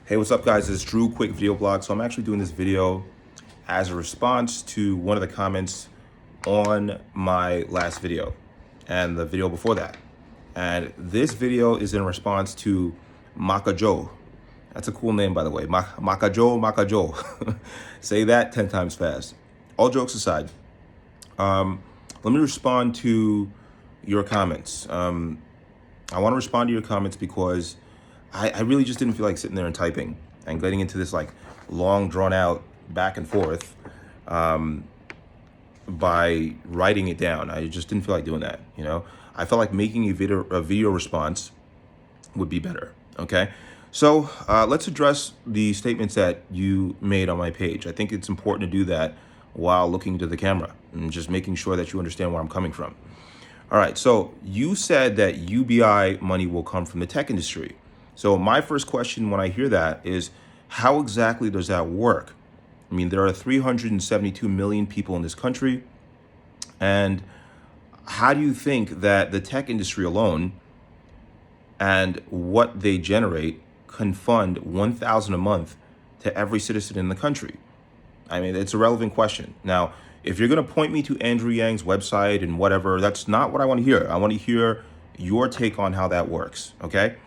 Hey, what's up, guys? This is Drew, quick video blog. So I'm actually doing this video as a response to one of the comments on my last video and the video before that. And this video is in response to MaccaJoe. That's a cool name, by the way. MaccaJoe. Say that 10 times fast. All jokes aside, let me respond to your comments. I want to respond to your comments because I really just didn't feel like sitting there and typing and getting into this like long drawn out back and forth by writing it down. I just didn't feel like doing that. I felt like making a video response would be better. Okay. So let's address the statements that you made on my page. I think it's important to do that while looking into the camera and just making sure that you understand where I'm coming from. All right. So you said that UBI money will come from the tech industry. So my first question when I hear that is, how exactly does that work? I mean, there are 372 million people in this country. And how do you think that the tech industry alone and what they generate can fund $1,000 a month to every citizen in the country? I mean, it's a relevant question. Now, if you're going to point me to Andrew Yang's website and whatever, that's not what I want to hear. I want to hear your take on how that works. Okay.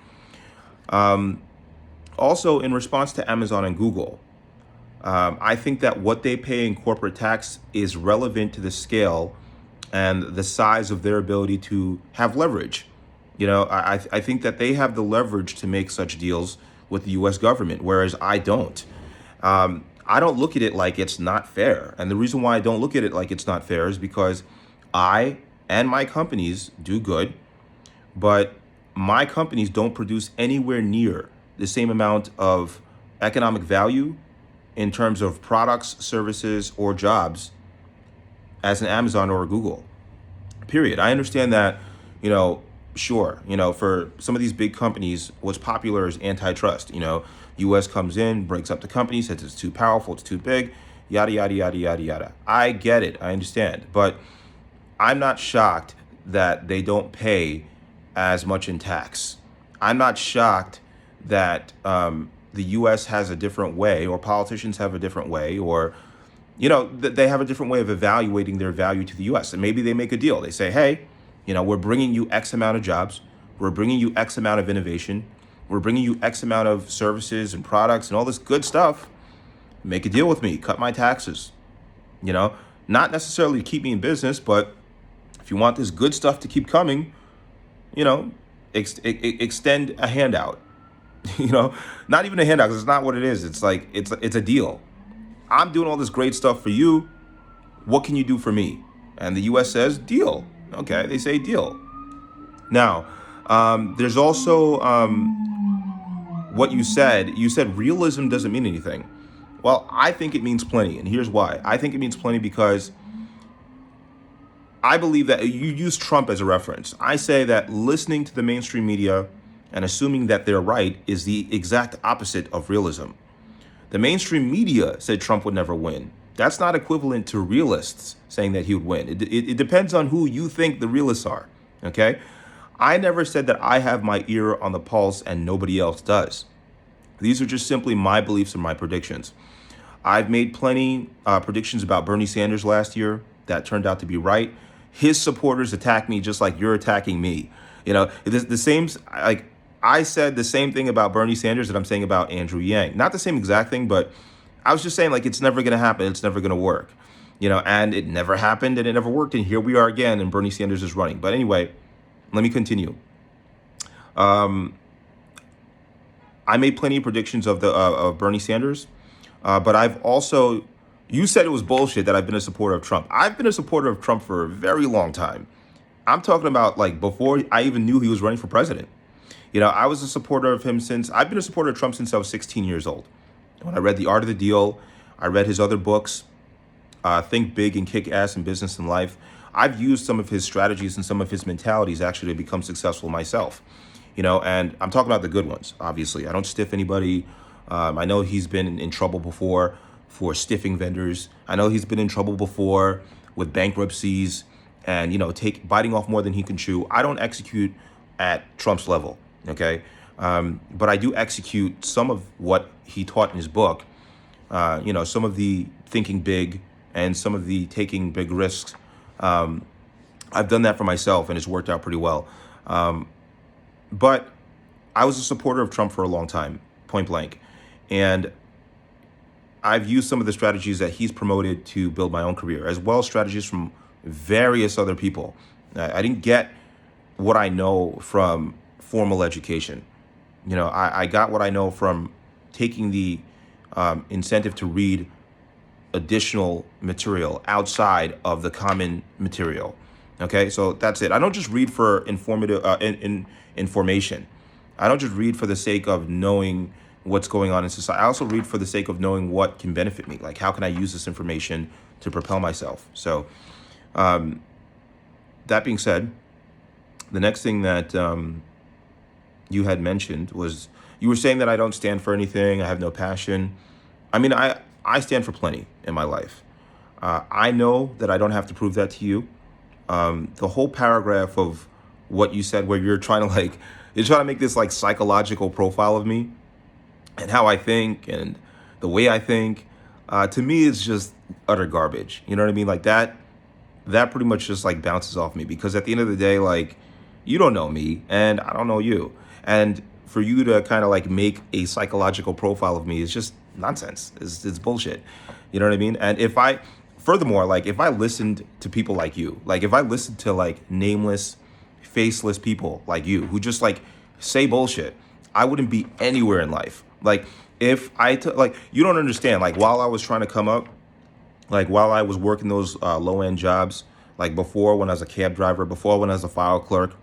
Also, in response to Amazon and Google, I think that what they pay in corporate tax is relevant to the scale and the size of their ability to have leverage. I think that they have the leverage to make such deals with the U.S. government, whereas I don't. I don't look at it like it's not fair. And the reason why I don't look at it like it's not fair is because I and my companies do good, but my companies don't produce anywhere near the same amount of economic value in terms of products, services, or jobs as an Amazon or a Google, period. I understand that, sure, for some of these big companies, what's popular is antitrust. U.S. comes in, breaks up the company, says it's too powerful, it's too big, yada, yada, yada, yada, yada. I get it, I understand. But I'm not shocked that they don't pay as much in tax. I'm not shocked that the U.S. has a different way, or politicians have a different way, or they have a different way of evaluating their value to the U.S. And maybe they make a deal. They say, hey, we're bringing you X amount of jobs, we're bringing you X amount of innovation, we're bringing you X amount of services and products and all this good stuff. Make a deal with me, cut my taxes. Not necessarily to keep me in business, but if you want this good stuff to keep coming, extend a handout. Not even a handout, because it's not what it is. It's like it's a deal. I'm doing all this great stuff for you. What can you do for me? And the U.S. says deal. Okay, they say deal. Now, there's also what you said. You said realism doesn't mean anything. Well, I think it means plenty, and here's why. I think it means plenty because I believe that you use Trump as a reference. I say that listening to the mainstream media and assuming that they're right is the exact opposite of realism. The mainstream media said Trump would never win. That's not equivalent to realists saying that he would win. It depends on who you think the realists are, okay? I never said that I have my ear on the pulse and nobody else does. These are just simply my beliefs and my predictions. I've made plenty predictions about Bernie Sanders last year that turned out to be right. His supporters attack me just like you're attacking me. The same, like I said the same thing about Bernie Sanders that I'm saying about Andrew Yang. Not the same exact thing, but I was just saying like it's never going to happen. It's never going to work. And it never happened and it never worked. And here we are again and Bernie Sanders is running. But anyway, let me continue. I made plenty of predictions of Bernie Sanders, but I've also, you said it was bullshit that I've been a supporter of Trump. I've been a supporter of Trump for a very long time. I'm talking about like before I even knew he was running for president. I was a supporter of him I've been a supporter of Trump since I was 16 years old. When I read The Art of the Deal, I read his other books, Think Big and Kick Ass in Business and Life. I've used some of his strategies and some of his mentalities actually to become successful myself. And I'm talking about the good ones, obviously. I don't stiff anybody. I know he's been in trouble before for stiffing vendors. I know he's been in trouble before with bankruptcies and, biting off more than he can chew. I don't execute at Trump's level, okay? But I do execute some of what he taught in his book. Some of the thinking big and some of the taking big risks. I've done that for myself, and it's worked out pretty well. But I was a supporter of Trump for a long time, point blank. And I've used some of the strategies that he's promoted to build my own career, as well as strategies from various other people. I didn't get what I know from formal education. I got what I know from taking the incentive to read additional material outside of the common material. Okay, so that's it. I don't just read for information. I don't just read for the sake of knowing what's going on in society. I also read for the sake of knowing what can benefit me. Like, how can I use this information to propel myself? So, that being said, the next thing that you had mentioned was you were saying that I don't stand for anything. I have no passion. I mean, I stand for plenty in my life. I know that I don't have to prove that to you. The whole paragraph of what you said, where you're trying to make this like psychological profile of me and how I think and the way I think, to me is just utter garbage. You know what I mean? Like that pretty much just like bounces off me, because at the end of the day, like, you don't know me and I don't know you. And for you to kind of like make a psychological profile of me is just nonsense. It's bullshit. You know what I mean? And furthermore, like, if I listened to people like you, like if I listened to like nameless, faceless people like you who just like say bullshit, I wouldn't be anywhere in life. Like, if like, you don't understand, like, while I was trying to come up, like while I was working those low-end jobs, like before when I was a cab driver, before when I was a file clerk,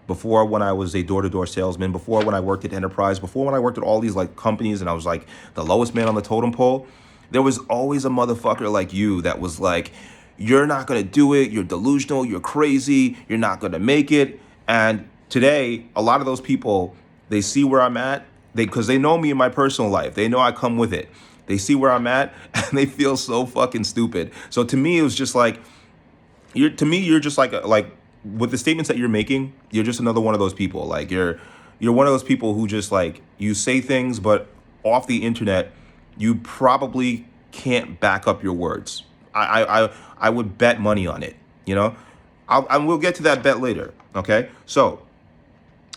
before when I was a door-to-door salesman, before when I worked at Enterprise, before when I worked at all these like companies and I was like the lowest man on the totem pole, there was always a motherfucker like you that was like, you're not gonna do it, you're delusional, you're crazy, you're not gonna make it. And today, a lot of those people, they see where I'm at, because they know me in my personal life. They know I come with it. They see where I'm at and they feel so fucking stupid. So to me, it was just like, you're just like with the statements that you're making, you're just another one of those people. Like, you're one of those people who just like, you say things, but off the internet, you probably can't back up your words. I would bet money on it, and we'll get to that bet later. Okay. So,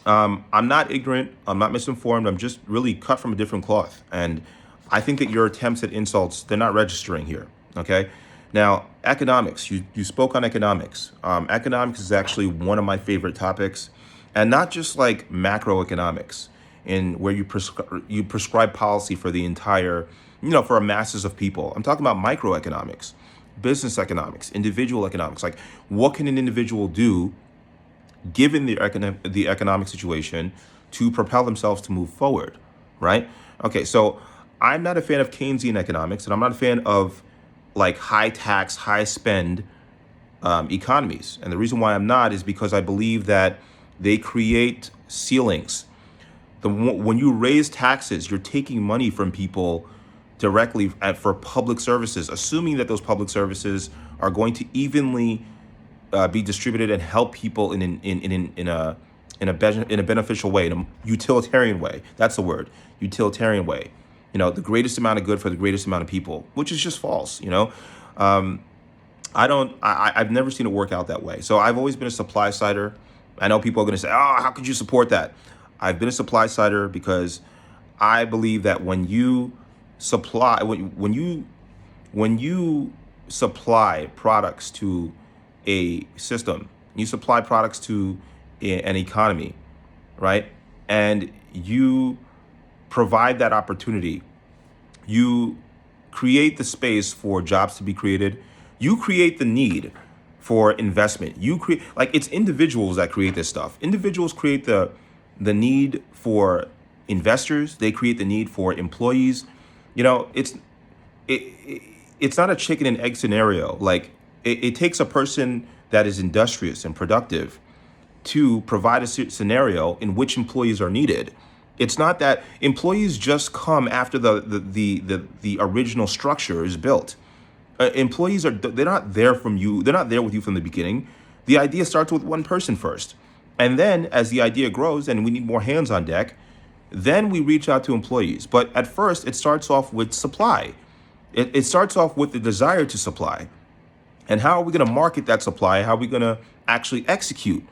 I'm not ignorant. I'm not misinformed. I'm just really cut from a different cloth. And I think that your attempts at insults, they're not registering here. Okay. Now, economics, you spoke on economics. Economics is actually one of my favorite topics, and not just like macroeconomics, in where you prescribe policy for the entire, for a masses of people. I'm talking about microeconomics, business economics, individual economics. Like, what can an individual do given the economic situation to propel themselves to move forward, right? Okay, so I'm not a fan of Keynesian economics, and I'm not a fan of like high tax, high spend economies. And the reason why I'm not is because I believe that they create ceilings. When you raise taxes, you're taking money from people directly for public services, assuming that those public services are going to evenly be distributed and help people in a beneficial way, in a utilitarian way. That's the word, utilitarian way. The greatest amount of good for the greatest amount of people, which is just false. I've never seen it work out that way. So I've always been a supply sider. I know people are going to say, "Oh, how could you support that?" I've been a supply sider because I believe that when you supply, when you supply products to a system, you supply products to an economy, right? And you provide that opportunity. You create the space for jobs to be created. You create the need for investment. You create, like, it's individuals that create this stuff. Individuals create the need for investors. They create the need for employees. It's not a chicken and egg scenario. Like, it takes a person that is industrious and productive to provide a scenario in which employees are needed. It's not that employees just come after the original structure is built. Employees they're not there from you. They're not there with you from the beginning. The idea starts with one person first. And then as the idea grows and we need more hands on deck, Then we reach out to employees. But at first, it starts off with supply. It starts off with the desire to supply. And how are we going to market that supply? How are we going to actually execute?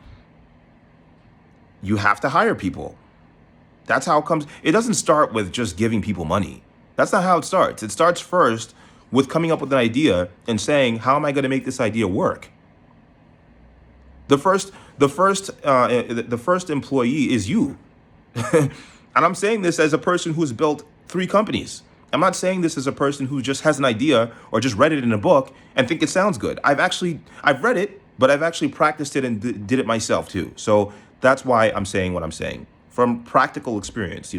You have to hire people. That's how it comes. It doesn't start with just giving people money. That's not how it starts. It starts first with coming up with an idea and saying, how am I going to make this idea work? The first employee is you. And I'm saying this as a person who's built 3 companies. I'm not saying this as a person who just has an idea or just read it in a book and think it sounds good. I've read it, but I've actually practiced it and did it myself too. So that's why I'm saying what I'm saying from practical experience.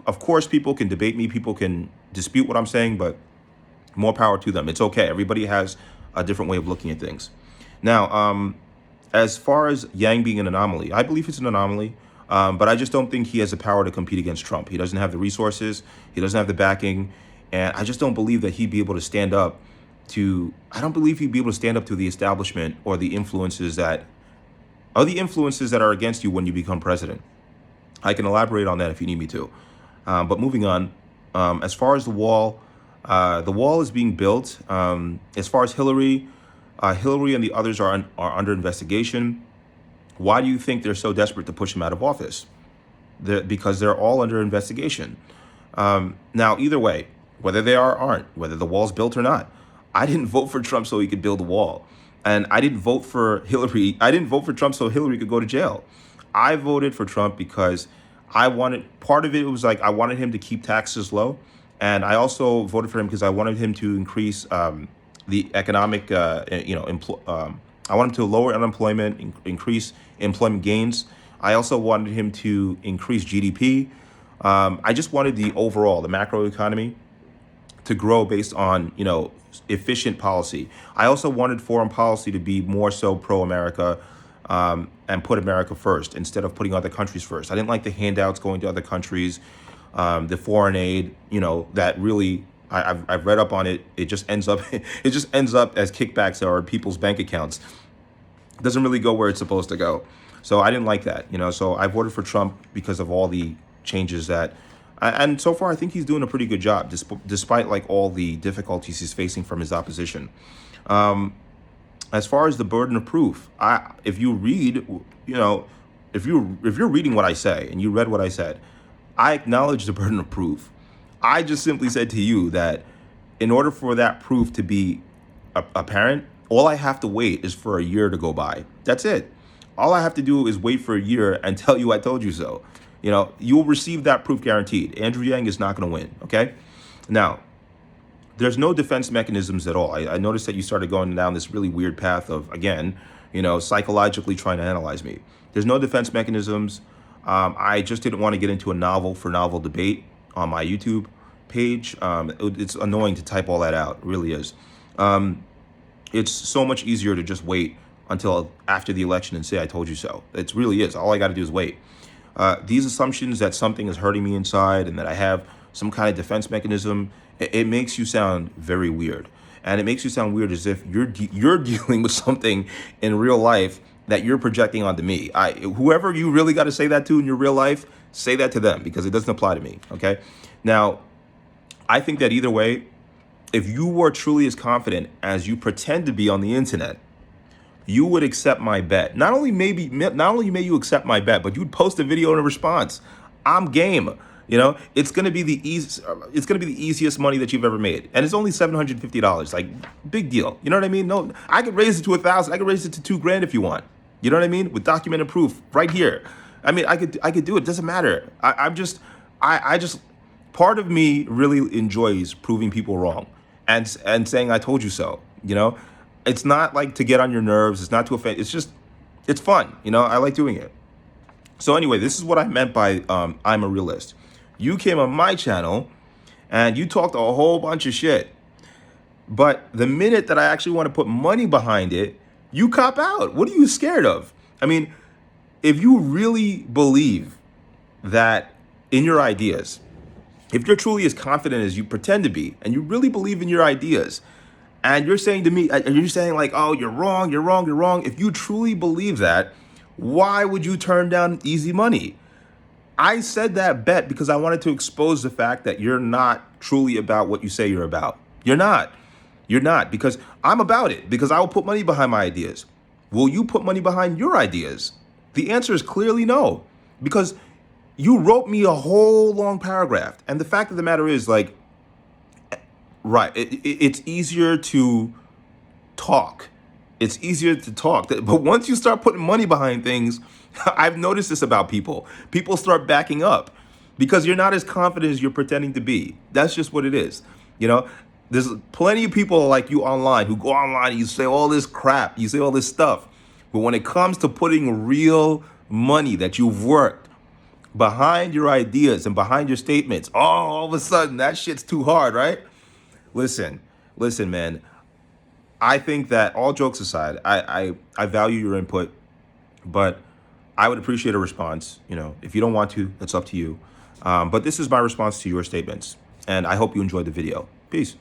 Of course, people can debate me, people can dispute what I'm saying, but more power to them. It's okay. Everybody has a different way of looking at things. Now, as far as Yang being an anomaly, I believe it's an anomaly. But I just don't think he has the power to compete against Trump. He doesn't have the resources. He doesn't have the backing. And I just don't believe that he'd be able to stand up to, I don't believe he'd be able to stand up to the establishment or the influences that are against you when you become president. I can elaborate on that if you need me to. But moving on, as far as the wall is being built. As far as Hillary and the others are under investigation. Why do you think they're so desperate to push him out of office? Because they're all under investigation. Now, either way, whether they are or aren't, whether the wall's built or not, I didn't vote for Trump so he could build a wall. And I didn't vote for Hillary. I didn't vote for Trump so Hillary could go to jail. I voted for Trump because part of it was like I wanted him to keep taxes low. And I also voted for him because I wanted him to increase the economic, I wanted him to lower unemployment, increase employment gains. I also wanted him to increase GDP. I just wanted the macro economy to grow based on, efficient policy. I also wanted foreign policy to be more so pro-America and put America first instead of putting other countries first. I didn't like the handouts going to other countries, the foreign aid, that really, I've read up on it. It just ends up as kickbacks or people's bank accounts. It doesn't really go where it's supposed to go. So I didn't like that, so I voted for Trump because of all the changes and so far I think he's doing a pretty good job despite like all the difficulties he's facing from his opposition. As far as the burden of proof, if you read, if you're reading what I say and you read what I said, I acknowledge the burden of proof. I just simply said to you that in order for that proof to be apparent, all I have to wait is for a year to go by. That's it. All I have to do is wait for a year and tell you I told you so. You will receive that proof guaranteed. Andrew Yang is not going to win, okay? Now, there's no defense mechanisms at all. I noticed that you started going down this really weird path of, again, psychologically trying to analyze me. There's no defense mechanisms. I just didn't want to get into a novel for novel debate on my YouTube page. It's annoying to type all that out. It really is. It's so much easier to just wait until after the election and say, I told you so. It really is. All I got to do is wait. These assumptions that something is hurting me inside and that I have some kind of defense mechanism, it makes you sound very weird. And it makes you sound weird as if you're dealing with something in real life that you're projecting onto me. Whoever you really got to say that to in your real life, say that to them because it doesn't apply to me, okay? Now, I think that either way, if you were truly as confident as you pretend to be on the internet, you would accept my bet. Not only may you accept my bet, but you'd post a video in a response. I'm game. It's gonna be the easiest money that you've ever made, and it's only $750. Like, big deal. You know what I mean? No, I could raise it to $1,000. I could raise it to $2,000 if you want. You know what I mean? With documented proof right here. I mean, I could do it. It doesn't matter. I just part of me really enjoys proving people wrong and saying I told you so. It's not like to get on your nerves. It's not to offend. It's fun. I like doing it. So anyway, this is what I meant by I'm a realist. You came on my channel and you talked a whole bunch of shit. But the minute that I actually want to put money behind it, you cop out. What are you scared of? I mean, if you really believe that in your ideas, if you're truly as confident as you pretend to be, and you really believe in your ideas, and you're saying to me, and you're saying like, oh, you're wrong. If you truly believe that, why would you turn down easy money? I said that bet because I wanted to expose the fact that you're not truly about what you say you're about. You're not. You're not, because I'm about it, because I will put money behind my ideas. Will you put money behind your ideas? The answer is clearly no, because you wrote me a whole long paragraph. And the fact of the matter is, like, right, it's easier to talk. It's easier to talk. But once you start putting money behind things, I've noticed this about people. People start backing up because you're not as confident as you're pretending to be. That's just what it is. You know, there's plenty of people like you online who go online and you say all this crap, you say all this stuff. But when it comes to putting real money that you've worked behind your ideas and behind your statements, oh, all of a sudden that shit's too hard, right? Listen, listen, man. I think that, all jokes aside, I value your input, but I would appreciate a response. You know, if you don't want to, that's up to you. But this is my response to your statements, and I hope you enjoyed the video. Peace.